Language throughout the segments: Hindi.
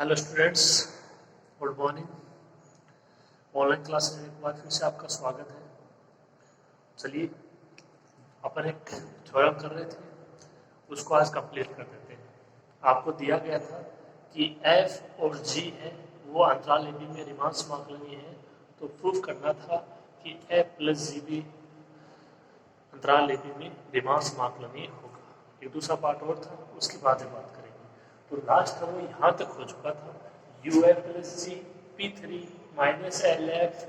Hello students, good morning. Online class में एक बार फिर से आपका स्वागत है। चलिए, अपन एक थ्योरम कर रहे थे, उसको आज कंप्लीट कर देते हैं। आपको दिया गया था कि एफ और जी है वो अंतराल ए बी में रीमान समाकलनीय है, तो प्रूव करना था कि एफ प्लस जी भी अंतराल ए बी में रीमान समाकलनीय होगा। एक दूसरा पार्ट और था, उसके बाद में बात करेंगे। तो लास्ट का वो यहाँ तक हो चुका था, U F plus G P three minus L F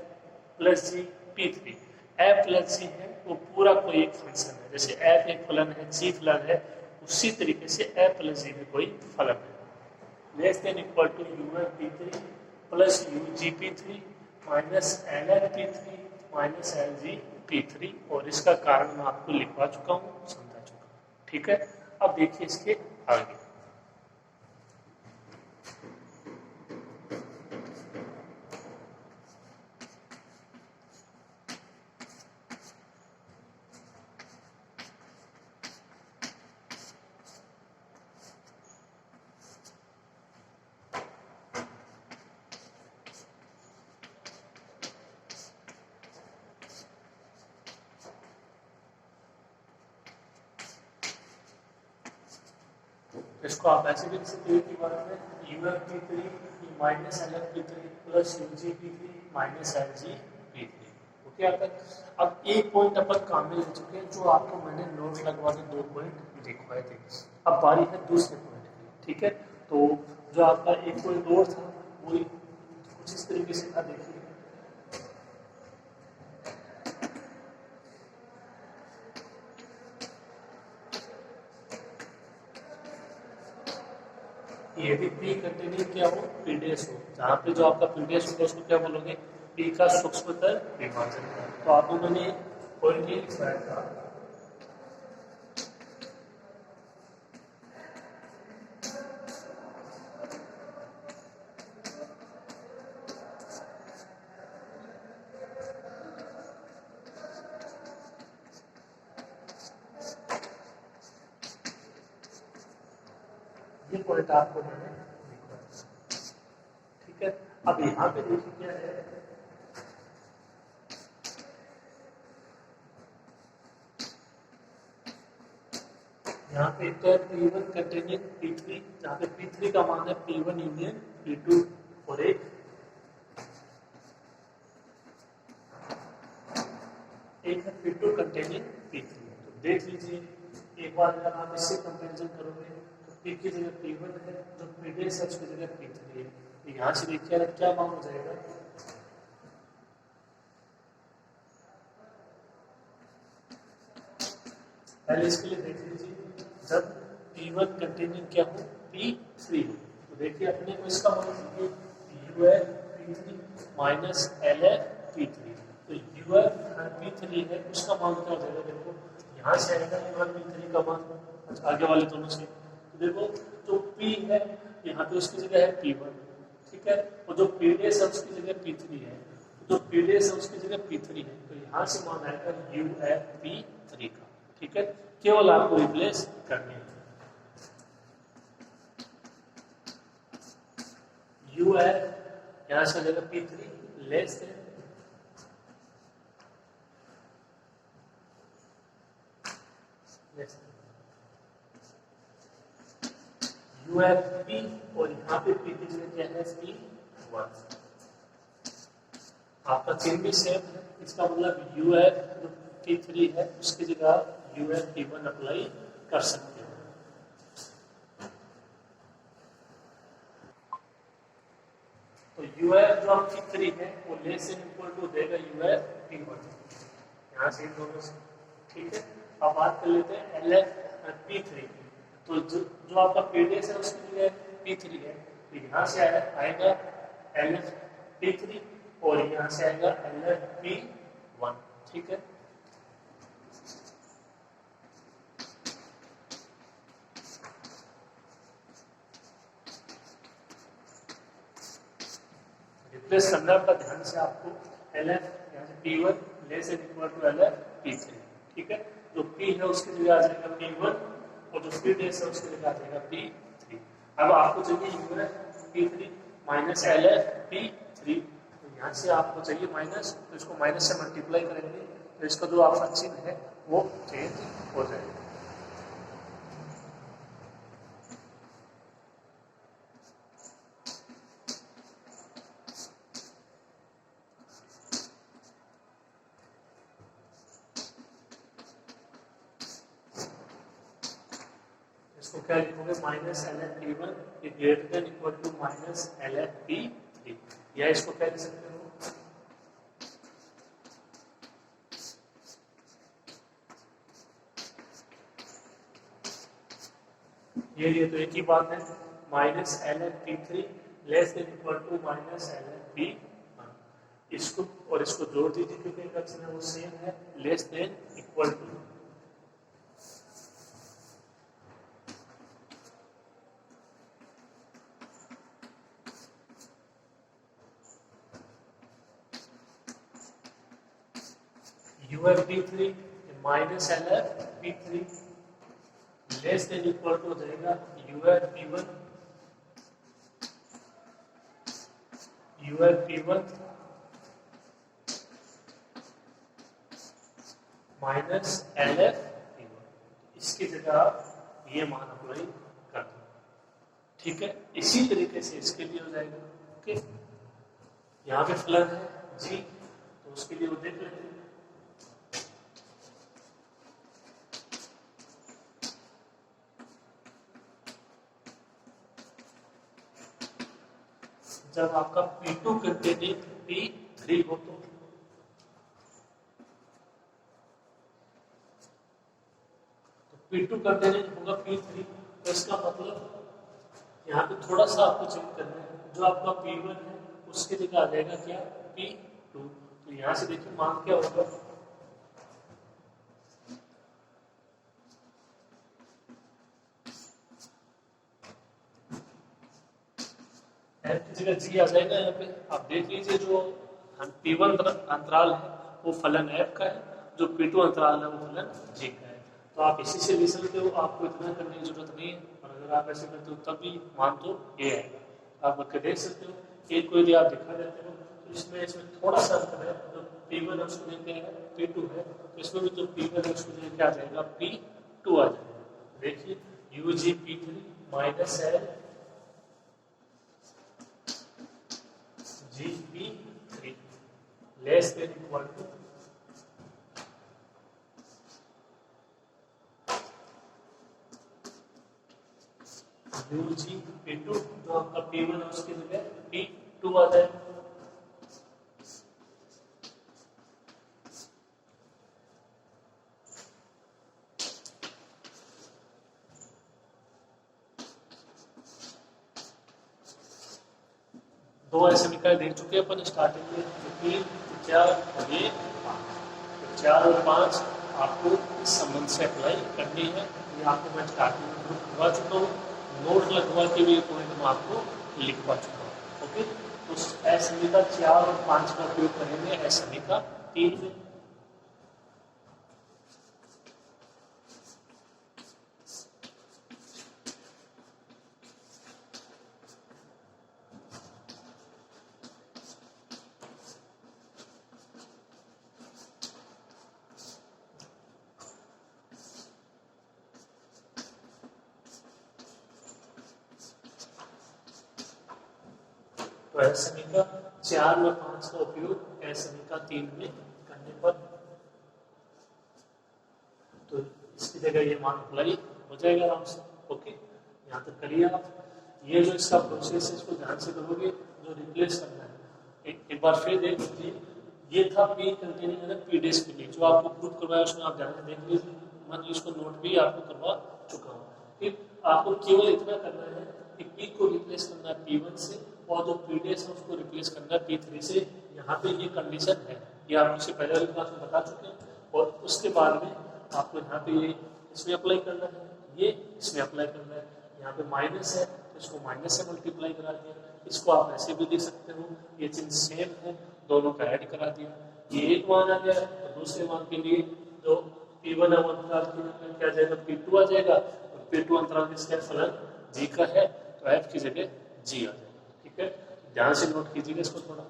plus G P three. F plus G है वो पूरा कोई एक फंक्शन है, जैसे एफ एक फलन है, जी फलन है, उसी तरीके से एफ प्लस जी भी कोई फलन है। Less than equal to U F P three plus U G P three minus L F P three minus L G P three. और इसका कारण मैं आपको लिखवा चुका हूँ, समझा चुका हूँ। ठीक है, अब देखिए इसके आगे। इसको आप ऐसे भी लिख सकते हो कि बात में you F P three minus L F P three plus U G P three minus L G P three. Okay, अब एक पॉइंट अपन काम में ले चुके हैं, जो आपको मैंने नोट लगवा के 2 पॉइंट लिखवाए थे। अब बारी है दूसरे पॉइंट की। ठीक है, तो जो आपका एक पॉइंट और था वो कुछ इस तरीके से था। देखिए, यदि पी कंटिन्यू क्या हो, पीडीएस हो, जहाँ पे जो आपका पीडीएस होगा उसको क्या बोलोगे, पी का सूक्ष्मतर विभाजन। तो आपको मैंने पॉइंट ये लिखवाया था, ये पॉइंट आपको मैंने लिखवाया। ठीक है, अब यहाँ पे देखिए क्या है, यहाँ पे एक तो है P1 कंटेनिंग P3, जहाँ पे P3 का मान है P1 यूनियन P2 और एक है P2 कंटेनिंग P3। तो देख लीजिए एक बार, अगर आप इससे कंपेरिजन करोगे तो P की जगह P1 है, जो P है उसकी जगह P3 है। तो यहाँ से देखिए क्या मान हो जाएगा, पहले इसके लिए देख लीजिए, जब P1 कंटेनिंग क्या हो P3 हो, तो देखिए अपने को इसका मान U F P3 minus L F P3। तो यू एफ P3 है, उसका मान क्या हो जाएगा, देखो यहाँ से आएगा यू एफ P3 का मान, अच्छा आगे वाले दोनों से। तो देखो जो P है यहाँ पे उसकी जगह है P1, ठीक है, और जो P है उसकी जगह P3 है, जो P है उसकी जगह P3 है। तो यहाँ से मान आएगा यू एफ P3 का। ठीक है, केवल आपको रिप्लेस करनी है, यू है यहां से हो जाएगा P3 लेस देन यू है P, और यहाँ पे P की जगह क्या है P1। आपका चिन्ह भी सेम है, इसका मतलब यू है जो P3 है उसकी जगह यू है P1 अप्लाई कर सकते हो। तो यू है जो P3 है वो लेस देन इक्वल टू देगा यू है P1, यहाँ से दोनों से। ठीक है, अब बात कर लेते हैं एल एफ P3। तो जो आपका पीडीएस है उसकी जगह P3 है, तो यहाँ से आएगा एल एफ P3 और यहाँ से आएगा एल एफ P1। ठीक है, रिप्लेस करना का ध्यान से आपको एल एफ यहाँ से P1 less than equal to L F P3। ठीक है, जो P है उसकी जगह आ जाएगा P1 और जो P है उसकी जगह आ जाएगा P3। अब आपको चाहिए U F P3 minus LF P3। तो यहाँ से आपको चाहिए माइनस, तो इसको माइनस से मल्टीप्लाई करेंगे तो इसका जो आपका चिन्ह है वो चेंज हो जाएगा। इसको क्या लिखोगे, minus LF P1 greater than equal to minus LF P3, या इसको क्या लिख सकते हो, ये तो एक ही बात है, minus LF P3 less than equal to minus LF P1। इसको और इसको जोड़ दीजिए क्योंकि इनका चिन्ह वो सेम है, less than equal to. UF P3 minus LF P3 less than equal to हो जाएगा UF P1 minus LF P1। इसकी जगह आप ये मान अप्लाई कर दो, ठीक है। इसी तरीके से इसके लिए हो जाएगा। ओके, यहाँ पे फलन है जी, तो उसके लिए वो देख लेते हैं। जब आपका P2 कंटेनिंग P3 हो तो P2 कंटेनिंग होगा P3, तो इसका मतलब यहाँ पे थोड़ा सा आपको चेंज करना है, जो आपका P1 है उसके जगह आ जाएगा क्या, P2। तो यहाँ से देखिए मान क्या होगा, F की जगह G आ जाएगा। यहाँ पे आप देख लीजिए, जो P1 अंतराल है वो फलन F का है, जो P2 अंतराल है वो फलन G का है। तो आप इसी से ले सकते हो, आपको इतना करने की जरूरत नहीं है, और अगर आप ऐसे करते हो तब भी मान तो ये आएगा। आप करके देख सकते हो, एक को यदि आप दिखा देते हो तो इसमें थोड़ा सा अंतर है, जो P1 है उसको लेके P2 है, तो इसमें भी जो P1 है उसको लेके आ जाएगा P2 आ जाएगा। देखिए UG P3 minus L GP3 less than equal to UG P2, जो आपका P1 है उसकी जगह P2 आ जाएगा। दो ऐसे निकाय देख चुके हैं अपन स्टार्टिंग में, जो 3, 4 और ये 5। तो 4 और 5 आपको इस संबंध से अप्लाई करनी है। ये आपको मैं स्टार्टिंग में प्रूफ करवा चुका हूँ, नोट लगवा के भी पॉइंट मैं आपको लिखवा चुका हूँ। ओके, तो ऐ समीका 4 और 5 का उपयोग करेंगे ऐ समीका 3 में। तो ऐ समीका 4 व 5 का उपयोग ऐ समीका 3 में करने पर, तो इसकी जगह ये मान अप्लाई हो जाएगा आराम से। ओके, यहाँ तक करिए आप। ये जो इसका प्रोसेस है इसको ध्यान से करोगे, जो रिप्लेस करना है। एक बार फिर देख लीजिए, ये था P containing P dash P, जो आपको प्रूफ करवाया उसमें आप ध्यान से देख लीजिए, मैं इसको नोट भी आपको करवा चुका हूँ। फिर आपको केवल इतना करना है कि P को रिप्लेस करना है P1 से, और जो P डैश है उसको रिप्लेस करना है P3 से। यहाँ पे ये कंडीशन है, ये आप इससे पहले वाली क्लास में बता चुके हैं। और उसके बाद में आपको यहाँ पे ये इसमें अप्लाई करना है, ये इसमें अप्लाई करना है। यहाँ पे माइनस है तो इसको माइनस से मल्टीप्लाई करा दिया, इसको आप ऐसे भी लिख सकते हो, ये चिन्ह सेम है, दोनों का ऐड करा दिया। ये एक मान आ गया, तो दूसरे मान के लिए जो P1 अंतराल की क्या जाएगा, P2 आ जाएगा, और P2 अंतराल किसका फलन G का है, तो F की जगह G आ जाएगा। ठीक है, ध्यान से नोट कीजिएगा इसको थोड़ा।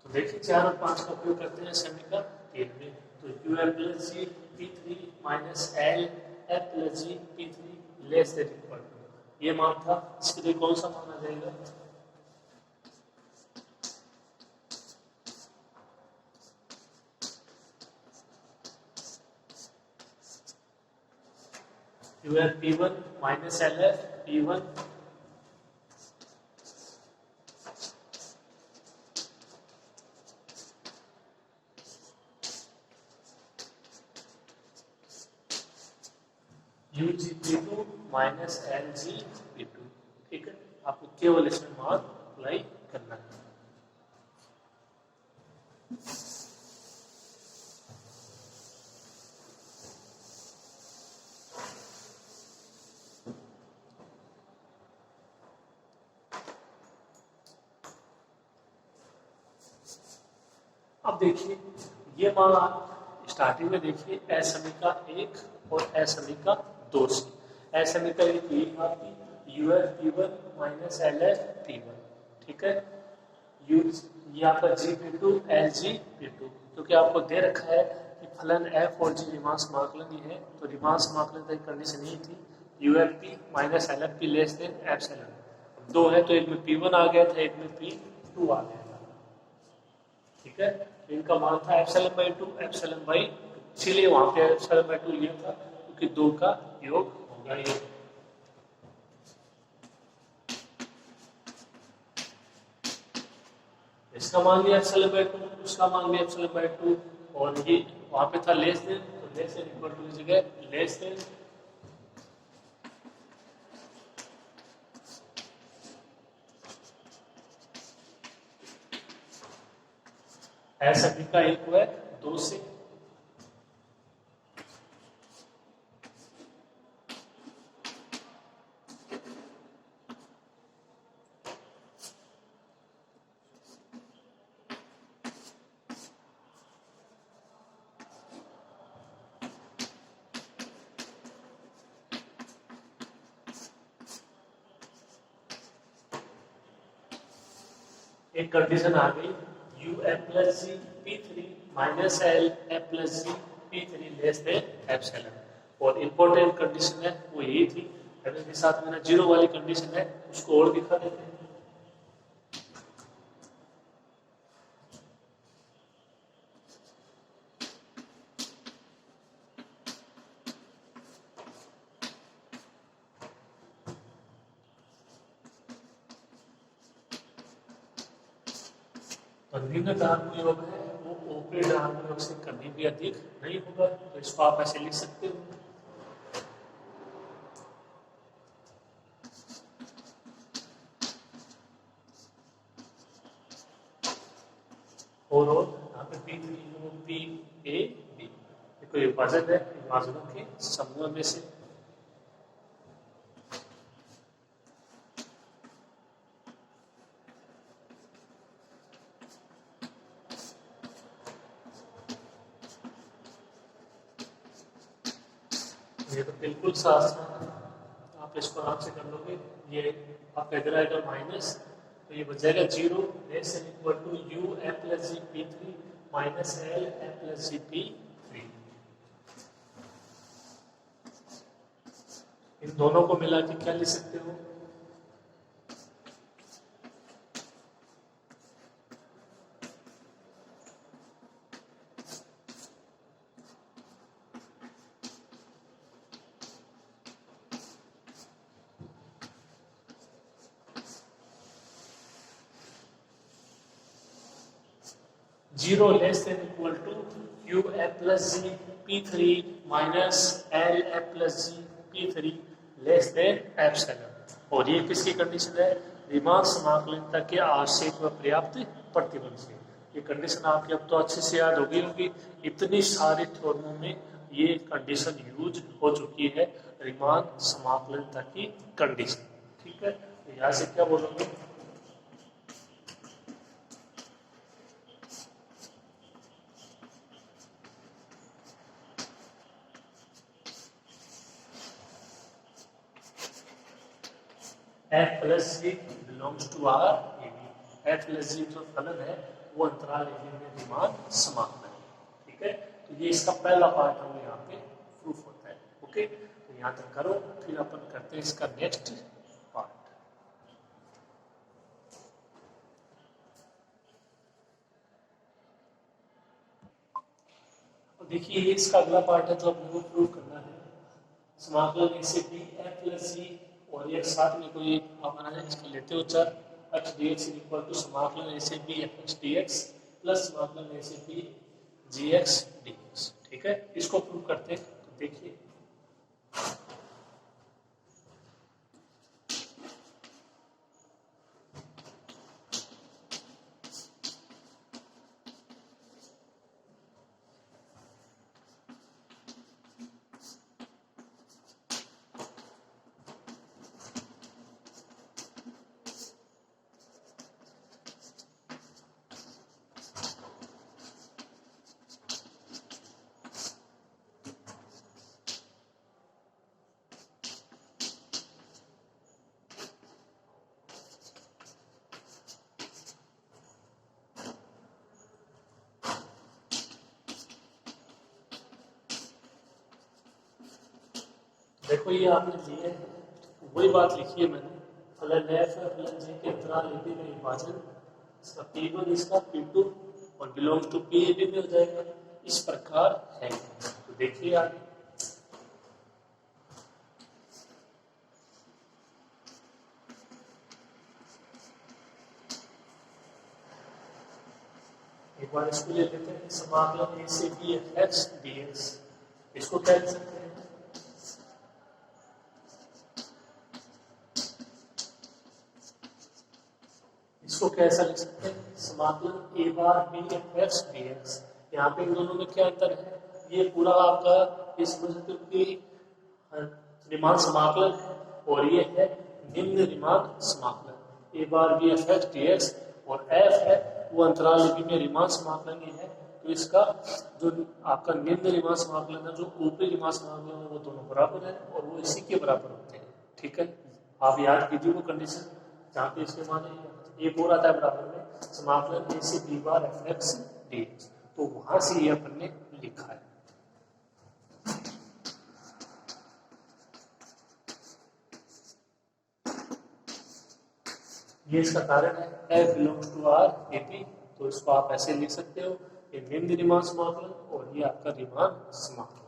तो देखिए 4 और 5 का उपयोग करते हैं समीकरण 3 में। तो U F plus G P three minus L F plus G P three less than equal to, ये मान था, इसके लिए कौन सा मान आ जाएगा? U F P one minus L F P one U G P two minus L G P two. ठीक है, आपको केवल इसमें मान अप्लाई करना है। अब देखिए ये मान आप स्टार्टिंग में देखिए एस समीका 1 और एस समीका 2 से। एस समीका 1 ये आपकी U F P one minus L F P one, ठीक है, यू ये आपका G P two L G P two, क्योंकि आपको दे रखा है कि फलन एफ और जी रीमान समाकलन ही है, तो रीमान समाकलन की कंडीशन यही थी you F P minus L F P less than epsilon. 2 है तो एक में पी वन आ गया था, एक में पी टू आ गया था। ठीक है, इनका मान था epsilon by two epsilon by two, इसीलिए वहां पे एप्सिलॉन बाई टू लिया था, क्योंकि 2 का योग होगा ये। इसका मान लिया एप्सिलॉन बाई टू, उसका मान लिया एप्सिलॉन बाई टू, और ये वहां पे था लेस देन, तो लेस देन इक्वल टू की जगह लेस देन ऐसा का एक हुआ 2 से। एक कंडीशन आ गई you F plus G P three minus L F plus G P three less than epsilon, और इम्पोर्टेंट कंडीशन है वो यही थी। अगर के साथ मैंने जीरो वाली कंडीशन है उसको और दिखा देते हैं। निम्न धार्म योग है वो ऊपरी धार्म योग से कभी भी अधिक नहीं होगा, तो इसको आप ऐसे लिख सकते हो। और यहाँ पे P three P A B, कोई विभाजन है विभाजनों के समूह में से। ये तो बिल्कुल आसान है, आप इसको आराम से कर लोगे। ये आपका इधर आएगा माइनस, तो ये बच जाएगा 0 less than equal to U F plus G P three minus L F plus G P three. इन दोनों को मिला के क्या लिख सकते हो? Zero less than equal to U F plus G P three minus L F plus G P three less than epsilon. और ये किसकी कंडीशन है? रीमान समाकलनता के आवश्यक व पर्याप्त प्रतिबंध से। ये कंडीशन आपकी अब तो अच्छे से याद होगी, क्योंकि इतनी सारी थ्योरमों में ये कंडीशन यूज हो चुकी है, रीमान समाकलनता की कंडीशन। ठीक है, तो यहाँ से क्या बोलोगे? F plus G belongs to R A B. F plus G जो फलन है वो अंतराल ए बी में रीमान समाकलन है। ठीक है, तो ये इसका पहला पार्ट हमें यहाँ पे प्रूफ होता है। ओके, तो यहाँ तक करो, फिर अपन करते हैं इसका नेक्स्ट पार्ट। देखिए ये इसका अगला पार्ट है जो अपने को प्रूव करना है। समाकलन ए से बी एफ प्लस जी और एक साथ में कोई आप बना इसका लेते हो चर H D X equal to समाकलन ए से B F X D X plus समाकलन ए से B G X D X. ठीक है, इसको प्रूव करते हैं। तो देखिए देखो ये आपने लिए वही बात लिखी है मैंने, फलन एफ है फलन जी के अंतराल ए बी में विभाजन, इसका P1 इसका P2 और belongs to P A B में हो जाएगा। इस प्रकार है। तो देखिए आगे एक बार इसको ले लेते हैं, समाकलन ए से B F X D X. इसको क्या लिख सकते हैं, इसको कैसा लिख सकते हैं, समाकलन A bar B F X D X. यहाँ पे इन दोनों में क्या अंतर है, ये पूरा आपका ये समझ सकते हो कि रीमान समाकलन है और ये है निम्न रीमान समाकलन। A bar B F X D X और एफ है वो अंतराल ए बी में रीमान समाकलन ही है। तो इसका जो आपका निम्न रीमान समाकलन है जो ऊपरी रीमान समाकलन है वो दोनों बराबर है और वो इसी के बराबर होते हैं। ठीक है, आप याद कीजिए वो कंडीशन जहाँ पे इसके माने एक और आता है बराबर में समाकलन ए से B bar F X D X, तो वहां से ये अपन ने लिखा है। ये इसका कारण है F belongs to R A B, तो इसको आप ऐसे लिख सकते हो, ये निम्न रीमान समाकलन और ये आपका रीमान समाकलन।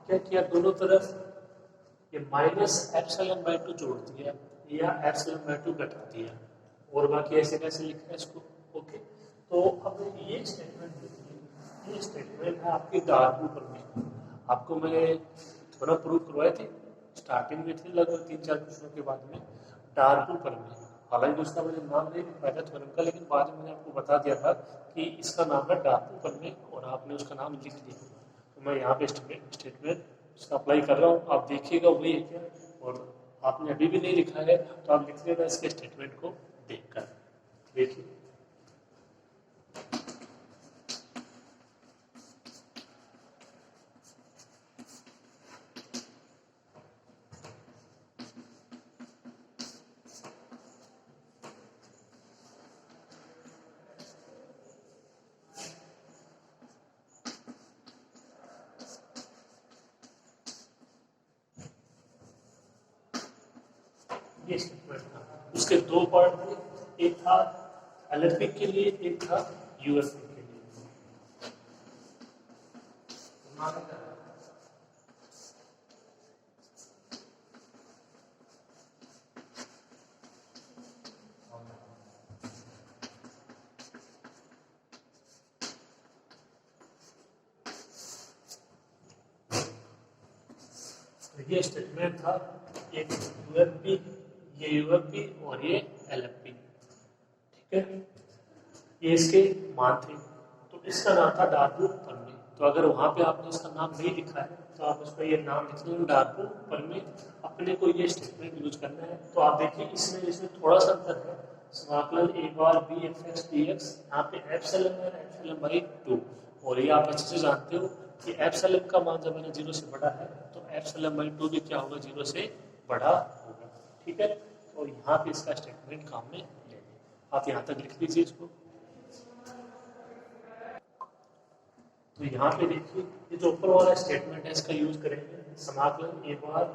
क्या किया, दोनों तरफ ये माइनस एप्सिलॉन बाय 2 जोड़ दिया या एप्सिलॉन बाय 2 घटा दिया और बाकी ऐसे कैसे लिखा है इसको। ओके, तो अब ये स्टेटमेंट देखिए, ये स्टेटमेंट है आपकी डार्क ऊपर में। आपको मैंने थोड़ा प्रूव करवाए थे, स्टार्टिंग में थे लगभग 3-4 प्रश्नों के बाद में डार्क ऊपर में। हालांकि उसका मैंने नाम नहीं बताया था थ्योरम का, लेकिन बाद में मैंने आपको बता दिया था कि इसका नाम है डार्क ऊपर में और आपने उसका नाम लिख दिया। तो मैं यहाँ पे स्टेटमेंट इसका अप्लाई कर रहा हूँ, आप देखिएगा वही है क्या, और आपने अभी भी नहीं लिखा है तो आप लिख लेना इसके स्टेटमेंट को देखकर। देखिए ये स्टेटमेंट था, उसके दो पार्ट थे, एक था एलएफपी के लिए, एक था यूएफपी के लिए। ये स्टेटमेंट था, एक यूएफपी, ये यूएफपी और ये एलएफपी। ठीक है, ये इसके मान थे। तो इसका नाम था डार्क फलन। तो अगर वहाँ पे आपने इसका नाम नहीं लिखा है तो आप उसका ये नाम लिख देंगे डार्पो, पर में अपने को ये स्टेटमेंट यूज करना है। तो आप देखिए इसमें थोड़ा सा अंतर है। समाकलन a bar b fx dx, यहाँ पे एप्सिलॉन है एप्सिलॉन बाई 2, और ये आप अच्छे से जानते हो कि एप्सिलॉन का मान जब मैंने 0 से बड़ा है तो एप्सिलॉन बाई 2 भी क्या होगा, 0 से बड़ा होगा। ठीक है, तो यहाँ पे इसका स्टेटमेंट काम में ले लें। आप यहाँ तक लिख लीजिए इसको। तो यहाँ पे देखिए ये जो ऊपर वाला स्टेटमेंट है इसका यूज करेंगे। समाकलन a bar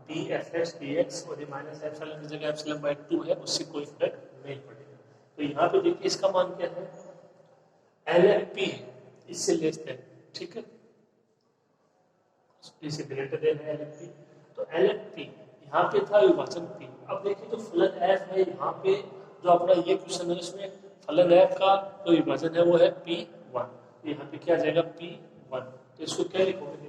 b fx dx और ये माइनस एप्सिलॉन की जगह एप्सिलॉन बाई 2 है, उससे कोई फर्क नहीं पड़ेगा। तो यहाँ पे देखिए इसका मान क्या है, LFP है, इससे लेस देन, ठीक है, इससे ग्रेटर देन है LFP। तो LFP यहाँ पे था विभाजन P। अब देखिए जो फलन F है यहाँ पे, जो अपना ये क्वेश्चन है इसमें फलन F का जो विभाजन है वो है P1। यहाँ पे क्या आ जाएगा P1, तो इसको क्या लिखोगे,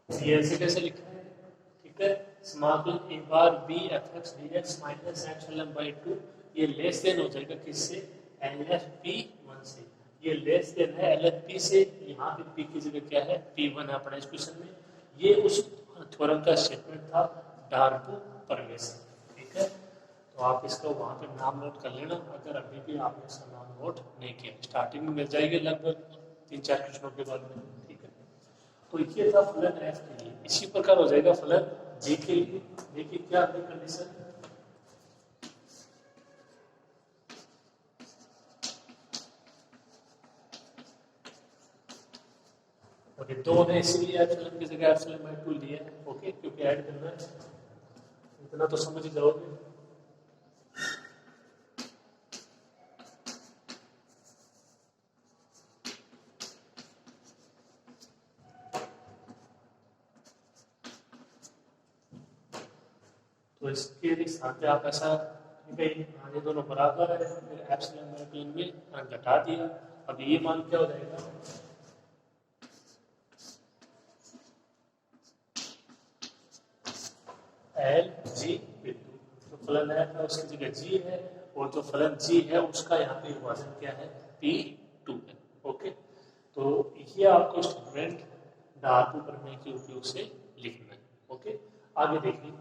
ये ऐसे कैसे लिखा है, ठीक है। समाकलन a bar b fx dx minus epsilon by 2, ये लेस देन हो जाएगा किससे, LFP1 से। ये लेस देन है LFP से, यहाँ पे p की जगह क्या है, P1 है अपना इस क्वेश्चन में। ये उस थ्योरम का स्टेटमेंट था डार्पो प्रमेय से, ठीक है। तो आप इसका वहाँ पे नाम नोट कर लेना, अगर अभी भी आपने इसका नाम नोट नहीं किया। स्टार्टिंग में मिल जाएगी लगभग 3-4 क्वेश्चनों के बाद में, ठीक है। तो ये था फलन F के लिए। इसी प्रकार हो जाएगा फलन G के लिए। देखिए क्या है कंडीशन, और ये 2 है इसीलिए एप्सिलॉन की जगह एप्सिलॉन बाई 2 लिया है, ओके, क्योंकि ऐड करना है, इतना तो समझ ही जाओगे। तो इसके साथ आप ऐसा ये दोनों बराबर है, फिर एप्सिलॉन बाई 2 में घटा दिया। अब ये मान क्या हो जाएगा, LG बिंदु। तो फलन F है उसकी जगह G है, और जो फलन G है उसका यहाँ पे विभाजन क्या है, P2 है, ओके। तो ये आपको स्टेटमेंट डार्पो प्रमेय के उपयोग से लिखना है, ओके। आगे देखिए,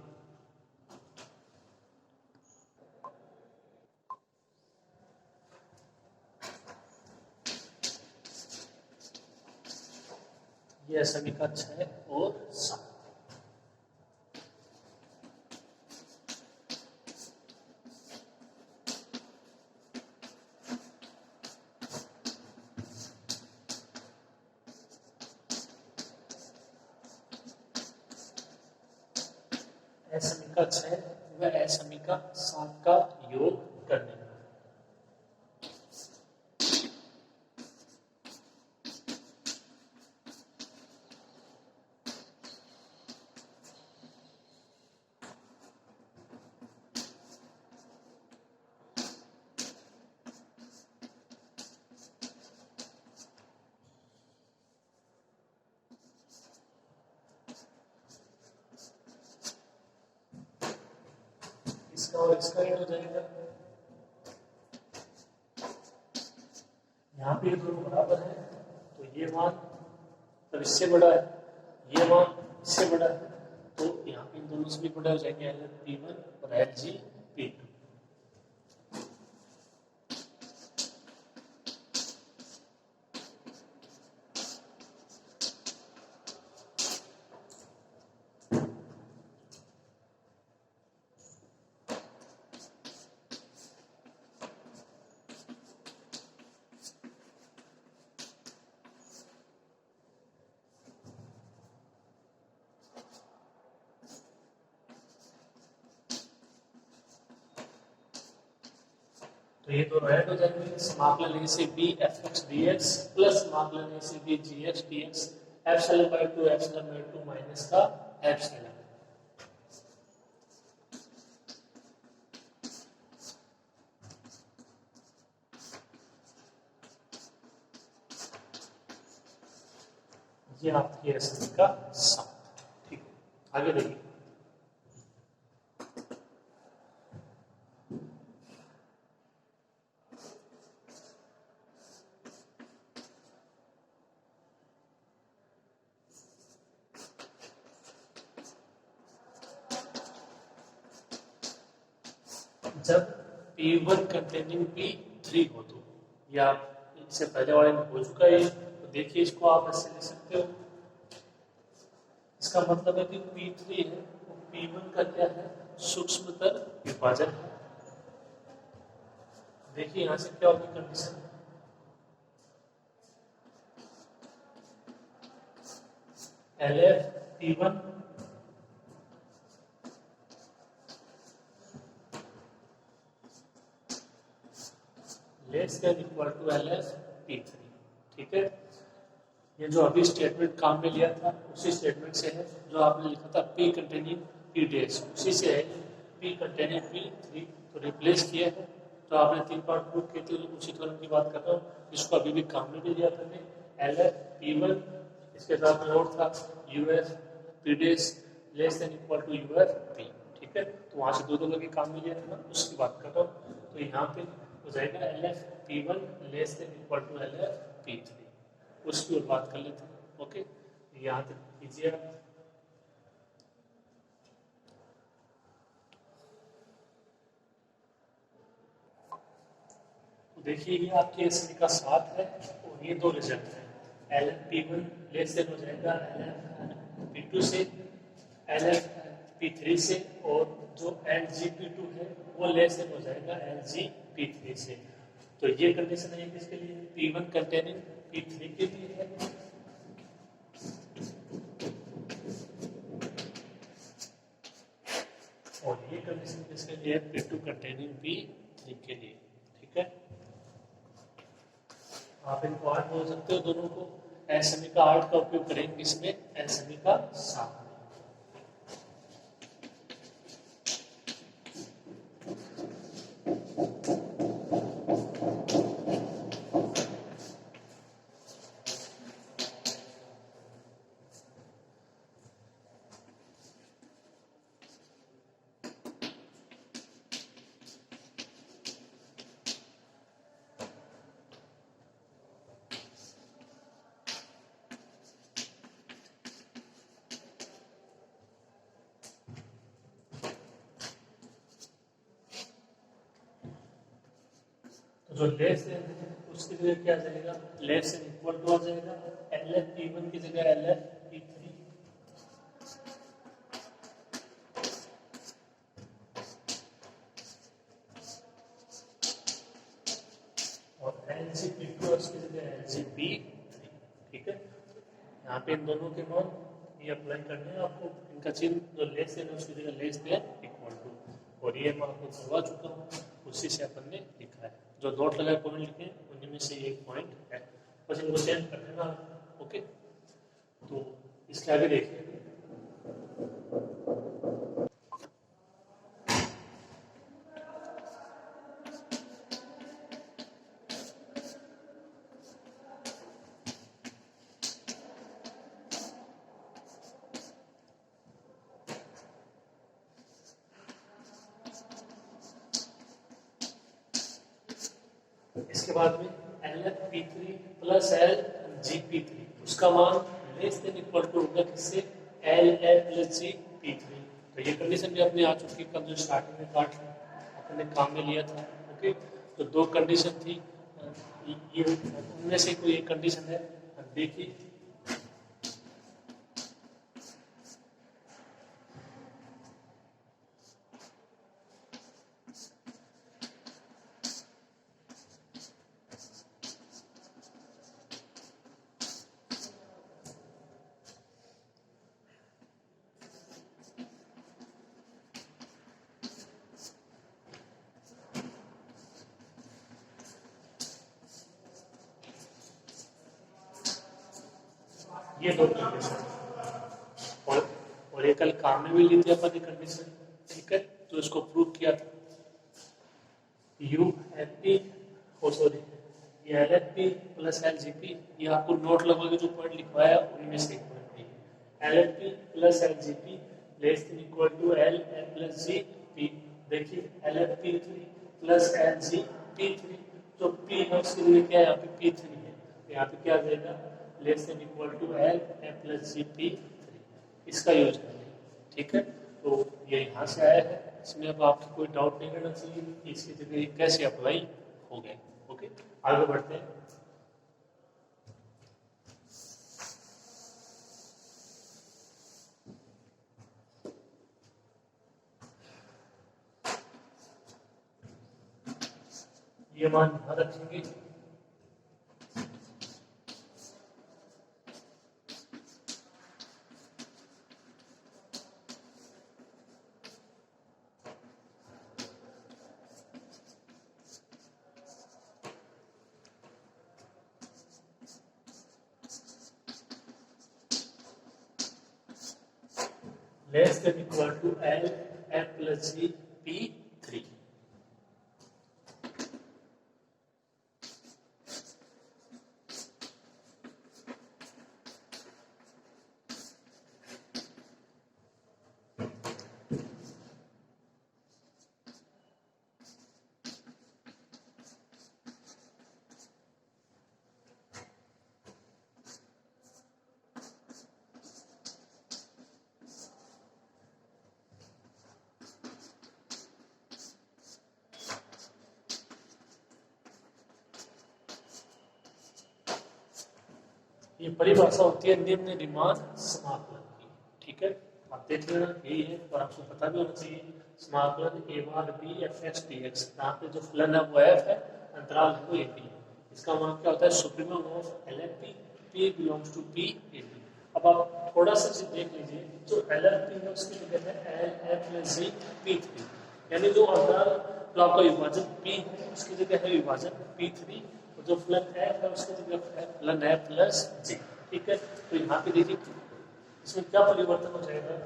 ये समीकरण 6 और 7। समीकरण 6 व समीकरण 7 का योग करने का। इसका और इसका रेट हो जाएगा, यहाँ पे ये दोनों बराबर है, तो ये मान तब इससे बड़ा है, ये मान इससे बड़ा है, तो यहाँ पे इन दोनों से भी बड़ा हो जाएंगे LP1 और LGP2। तो ये दोनों ऐड हो जाएंगे। समाकलन a से b fx dx प्लस समाकलन a से b gx dx, epsilon by two minus का एप्सिलॉन। ये आपकी एस का सम। ठीक है, आगे देखिए। जब P1 कंटेनिंग P3 हो तो, या इससे पहले वाले में हो चुका है, तो देखिए इसको आप ऐसे लिख सकते हो। इसका मतलब है कि P3 है वो P1 का क्या है, सूक्ष्मतर विभाजन है। देखिए यहां से क्या होगी condition, LF P1 less than equal to LF P3। ठीक है, ये जो अभी स्टेटमेंट काम में लिया था उसी स्टेटमेंट से है, जो आपने लिखा था P कंटेनिंग P डैश, उसी से है P कंटेनिंग P3, तो रिप्लेस किया है। तो आपने 3 पार्ट प्रूफ किए थे, उसी थ्योरम की बात कर रहा हूँ, जिसको अभी भी काम में भी लिया था मैं, LF P1, इसके साथ में और था UF P dash less than equal to UF P। ठीक है, तो वहां से दो के काम में लिया था ना, उसकी बात कर रहा हूँ। तो यहाँ पे हो जाएगा LF P1 less than equal to LF P3, उसकी और बात कर लेते हैं। ओके, यहाँ तक कीजिए आप। देखिए ये आपके एसमी का 7 है और ये दो रिजल्ट है। LF P1 लेस देन हो जाएगा LF P2 से, LF P3 से, और जो LG P2 है वो लेस देन हो जाएगा LG P3 से। तो ये कंडीशन है किसके लिए, P1 कंटेनिंग P3 के लिए है, और ये कंडीशन किसके लिए है, P2 कंटेनिंग P3 के लिए। ठीक है, आप इनको 8 बोल सकते हो दोनों को। एसएमई का 8 का उपयोग करेंगे इसमें, एसएमई का 7। तो जो लेस देन है उसकी जगह क्या आ जाएगा, लेस देन इक्वल टू आ जाएगा, LF P1 की जगह LF P3, और LG P2 उसकी जगह LG P3। ठीक है, यहाँ पे इन दोनों के मान ये अप्लाई करने हैं आपको, इनका चिन्ह जो लेस देन है उसकी जगह लेस देन इक्वल टू, और ये मैं आपको करवा चुका हूँ, उसी से अपन ने लिखा है। जो नोट लगाए पॉइंट लिखे उन्हीं में से एक पॉइंट है, बस इनको चेंज कर देना। ओके, तो इसके आगे देखिए। इसके बाद में LF P3 plus LG P3, उसका मान लेस देन इक्वल टू होगा किससे, LF प्लस G P3। तो ये कंडीशन भी अपने आ चुकी है, कल जो स्टार्टिंग में पार्ट अपने काम में लिया था। ओके, तो दो कंडीशन थी, ये उनमें से कोई एक कंडीशन है, देखिए। ये दो कंडीशन और ये कल काम में भी ली थी अपन कंडीशन, ठीक है। तो इसको प्रूव किया था। यू एफ पी हो सॉरी ये L F P plus L G P, ये आपको नोट लगोगे जो पॉइंट लिखवाया उनमें से एक पॉइंट है। L F P plus L G P less than equal to L F plus G P. देखिए L F P three plus L G P three, तो पी है उसके लिए क्या है यहाँ पे पी थ्री है, तो यहाँ पे क्या देगा less than equal to L F plus G P three, इसका यूज करेंगे, ठीक है। तो ये यहाँ से आया है, इसमें अब आपको कोई डाउट नहीं रहना चाहिए इसकी जगह ये कैसे अप्लाई हो गए। ओके, आगे बढ़ते हैं। ये मान यहाँ रखेंगे, less than equal to L F plus G P three. ये परिभाषा होती है निम्न रीमान समाकलन की, ठीक है। आप देख लेना यही है और आपको पता भी होना चाहिए समाकलन A bar B F X D X, यहाँ पे जो फलन है वो एफ है, अंतराल है वो ए बी है। इसका मान क्या होता है supremum of L F P, P belongs to P A B. अब आप थोड़ा सा देख लीजिए, जो एल एफ पी है उसकी जगह है L F plus G P three, यानी जो अंतराल जो आपका विभाजन पी है उसकी जगह है विभाजन पी थ्री, जो फलन एफ है उसकी जगह है फलन एफ प्लस जी, ठीक है। तो यहाँ पे देखिए इसमें क्या परिवर्तन हो जाएगा,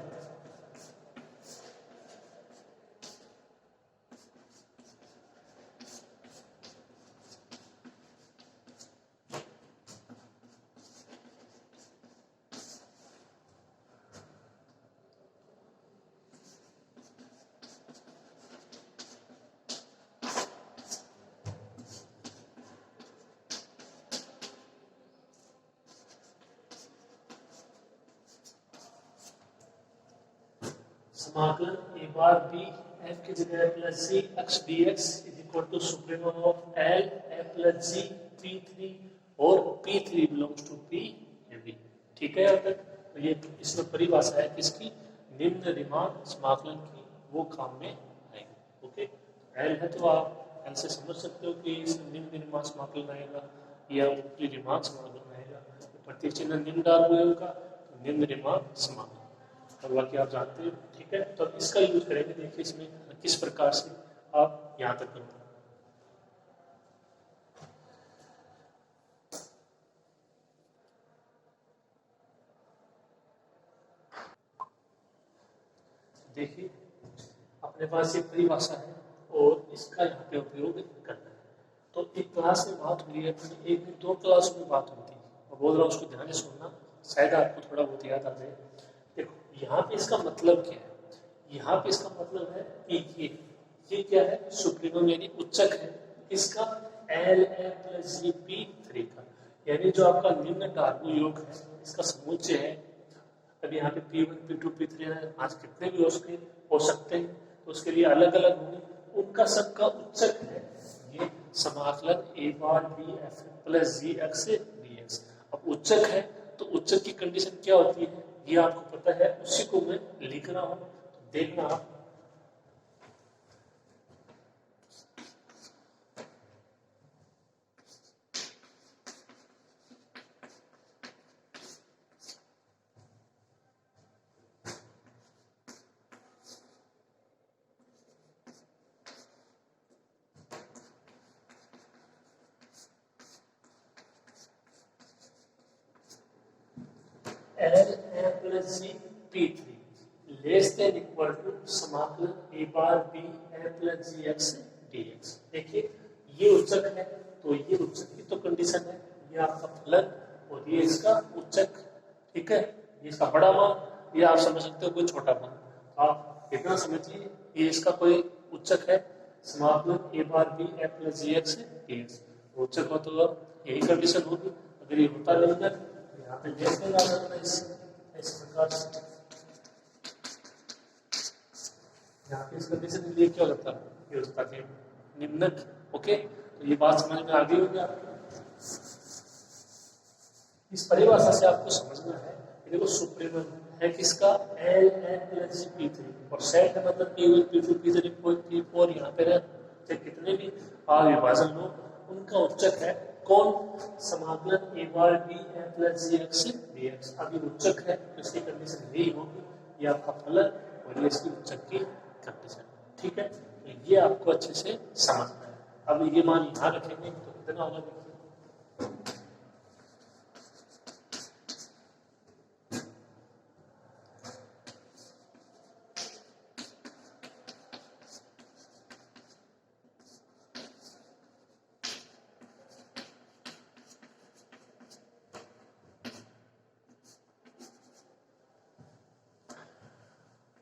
समाकलन ए बार बी एफ की जगह plus C X D X is equal to supremum of L F plus G P three और P three belongs to P A B, ठीक है। यहाँ तक तो ये इसमें परिभाषा है किसकी, निम्न रीमान समाकलन की, वो काम में आएगी। ओके, एल है तो आप एल से समझ सकते हो कि इसमें निम्न रीमान समाकलन आएगा या ऊपरी रीमान समाकलन आएगा। प्रत्येक चिन्ह निम्न डाल हुए होगा तो निम्न रीमान समाकलन, और बाकी आप जानते हो, ठीक है। तो इसका यूज करेंगे, देखिए इसमें किस प्रकार से आप यहां तक करते हैं। देखिए अपने पास ये परिभाषा है और इसका यहाँ पे उपयोग करना है। तो एक क्लास में बात हुई है, एक दिन दो क्लास में बात होती है, और बोल रहा हूँ उसको ध्यान से सुनना, शायद आपको थोड़ा बहुत याद आ जाए। देखो यहाँ पे इसका मतलब क्या है, यहाँ पे इसका मतलब है कि ये क्या है, सुप्रीमम यानी उच्चक है इसका L F plus G P three का, यानी जो आपका निम्न धातु योग है इसका समुच्चय है। अब यहाँ पे P1, P2, P3 है, आज कितने भी हो सकते हैं, तो उसके लिए अलग अलग होंगे, उनका सबका उच्चक है ये समाकलन A bar B F plus G X D x. अब उच्चक है तो उच्चक की कंडीशन क्या होती है ये आपको पता है, उसी को मैं लिख रहा हूँ, तो देखना आप। L A plus G P three less than equal to समाकलन A bar B A plus G X D X. देखिए ये उच्चक है तो ये उच्चक की तो कंडीशन है, ये आपका फलन और ये इसका उच्चक, ठीक है, ये इसका बड़ा मान, ये आप समझ सकते हो कोई छोटा मान, आप इतना समझिए ये इसका कोई उच्चक है समाकलन A bar B A plus G X D x. उच्चक हो तो यही कंडीशन होगी, अगर ये होता नहीं है तो यहाँ पे लेस देन आ जाता है इस प्रकार से। यहाँ पे इस कंडीशन के लिए क्या होता है, ये होता है निम्नक। ओके, तो ये बात समझ में आ गई होगी आपको। इस परिभाषा से आपको समझना है, देखो सुप्रीमम है किसका L N plus G P three और सेट है मतलब P one P two P three P four, यहाँ पे रहते कितने भी विभाजन लो उनका उच्चक है कौन, समाकलन A bar B A plus G X D x. अभी उच्चक है तो इसकी कंडीशन यही होगी, ये आपका फलन और ये इसकी उच्चक की कंडीशन, ठीक है। तो ये आपको अच्छे से समझना है। अब ये मान यहाँ रखेंगे तो कितना होगा, देखिए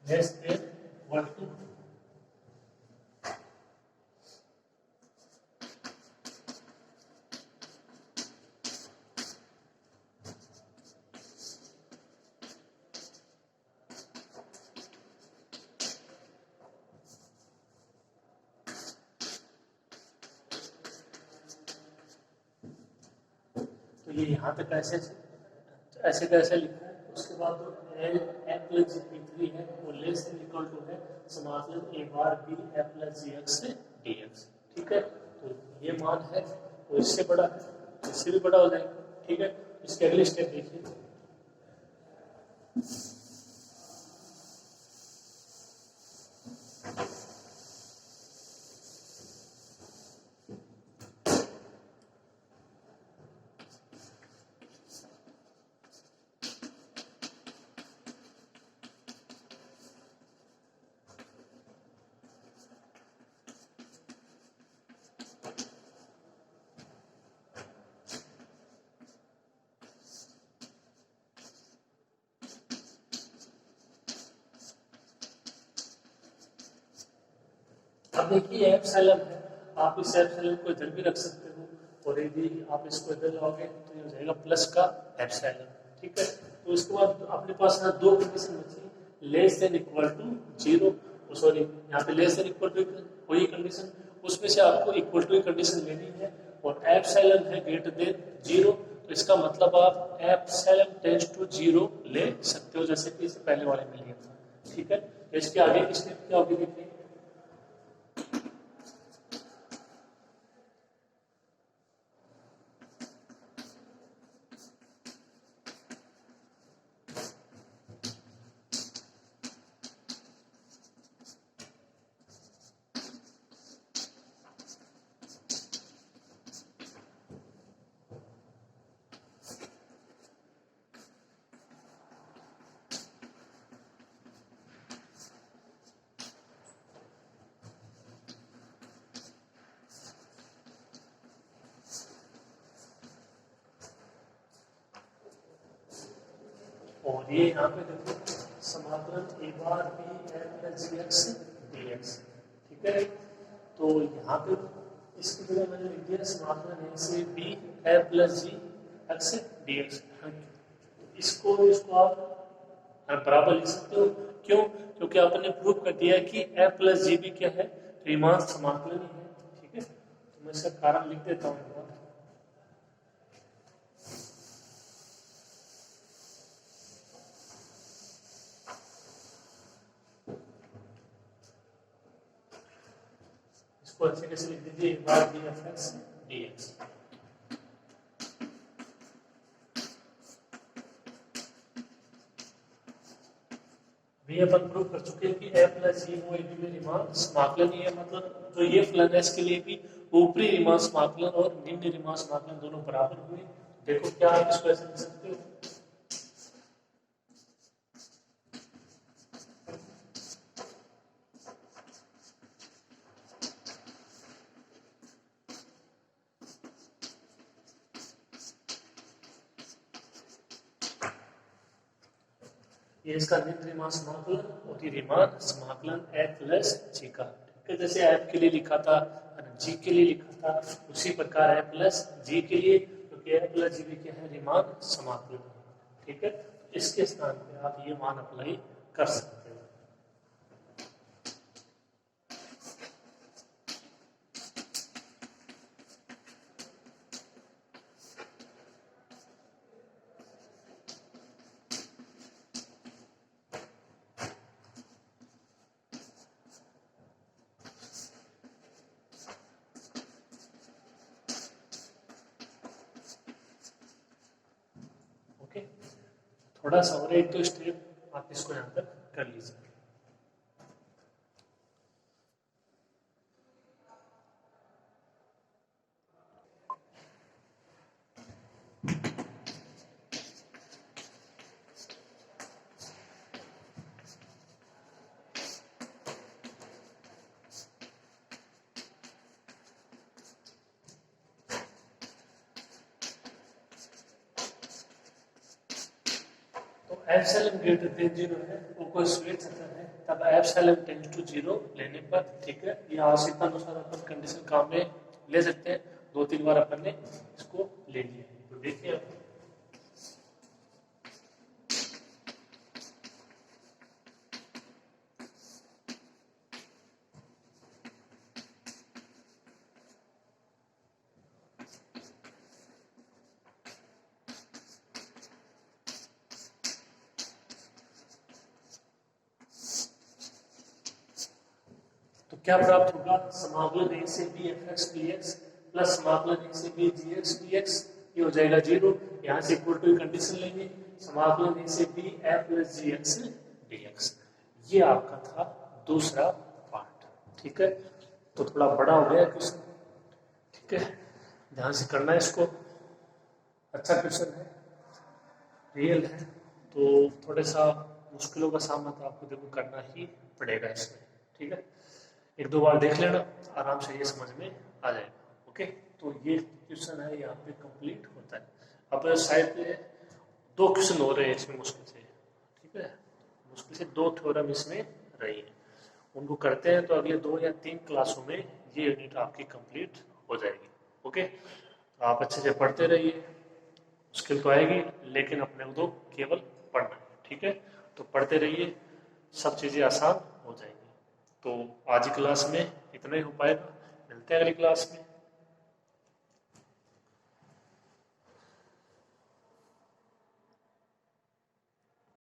लेस देन इक्वल टू तो ये यहाँ तक ऐसे कैसे लिखा है, उसके बाद L A plus G P three है वो लेस देन इक्वल टू है समाकलन A bar B A plus G X D X, ठीक है। तो ये मान है वो इससे बड़ा है, इससे भी बड़ा हो जाएगा, ठीक है। इसके अगले स्टेप देखिए, अब देखिए एप्सिलॉन है, आप इस एप्सिलॉन को इधर भी रख सकते हो और यदि आप इसको इधर लाओगे तो ये हो जाएगा प्लस का एप्सिलॉन, ठीक है। तो इसके बाद अपने पास ना दो कंडीशन बची, less than equal to zero, sorry यहाँ पे लेस देन इक्वल टू वही कंडीशन, उसमें से आपको इक्वल टू कंडीशन लेनी है और एप्सिलॉन है ग्रेटर देन जीरो, तो इसका मतलब आप एप्सिलॉन टेंड्स टू जीरो ले सकते हो, जैसे कि इससे पहले वाले में लिया था, ठीक है। तो इसके आगे की स्टेप क्या होगी देखिए, और ये यहाँ पे देखो समाकलन A bar B A plus G X D X, ठीक है। तो यहाँ पे इसकी जगह मैंने लिख दिया समाकलन ए से B A plus G X D X. इसको आप बराबर लिख सकते हो, क्यों, क्योंकि आपने प्रूव कर दिया कि ए प्लस जी भी क्या है, रीमान समाकलन ही है, ठीक है। तो मैं इसका कारण लिख देता हूँ, इसको अच्छे कैसे लिख दीजिए, A bar B F X D X. भी अपन प्रूव कर चुके हैं कि ए प्लस जी वो एक भी रीमान समाकलन ही है, मतलब जो ये फलन है इसके लिए भी ऊपरी रीमान समाकलन और निम्न रीमान समाकलन दोनों बराबर हुए। देखो क्या आप इसको ऐसे लिख सकते हो, ये इसका निम्न रीमान समाकलन और ये रीमान समाकलन f प्लस जी का, ठीक है। जैसे f के लिए लिखा था और g के लिए लिखा था, उसी प्रकार f प्लस g के लिए, क्योंकि f प्लस जी भी क्या है, रीमान समाकलन, ठीक है। इसके स्थान पे आप ये मान अप्लाई कर सकते हो। थोड़ा सा और एक दो स्टेप आप इसको यहाँ तक कर लीजिए। एप्सिलॉन ग्रेटर देन 0 है, वो कोई स्वेट सतह है, तब एप्सिलॉन टेंड्स टू 0 लेने पर, ठीक है, ये आवश्यकता अनुसार अपन कंडीशन काम में ले सकते हैं। 2-3 बार अपन ने इसको ले लिया, तो देखिए तो क्या प्राप्त होगा, समाकलन a से b fx dx प्लस समाकलन a से b gx dx, ये हो जाएगा 0। यहाँ से इक्वल टू कंडीशन लेंगे, समाकलन a से b f plus gx dx। ये आपका था दूसरा पार्ट, ठीक है। तो थोड़ा बड़ा हो गया क्वेश्चन, ठीक है, ध्यान से करना है इसको। अच्छा क्वेश्चन है, रियल है, तो थोड़ा सा मुश्किलों का सामना तो आपको देखो करना ही पड़ेगा इसमें, ठीक है। 1-2 बार देख लेना, आराम से ये समझ में आ जाएगा। ओके, तो ये क्वेश्चन है यहाँ पे कंप्लीट होता है। अब शायद 2 क्वेश्चन हो रहे हैं इसमें मुश्किल से, ठीक है, मुश्किल से 2 थ्योरम इसमें रही है, उनको करते हैं तो अगले 2 या 3 क्लासों में ये यूनिट आपकी कंप्लीट हो जाएगी। ओके, तो आप अच्छे से पढ़ते रहिए, मुश्किल तो आएगी लेकिन अपने को तो केवल पढ़ना है, ठीक है। तो पढ़ते रहिए, सब चीज़ें आसान हो जाएंगी। तो आज की क्लास में इतना ही हो पाएगा, मिलते हैं अगली क्लास में।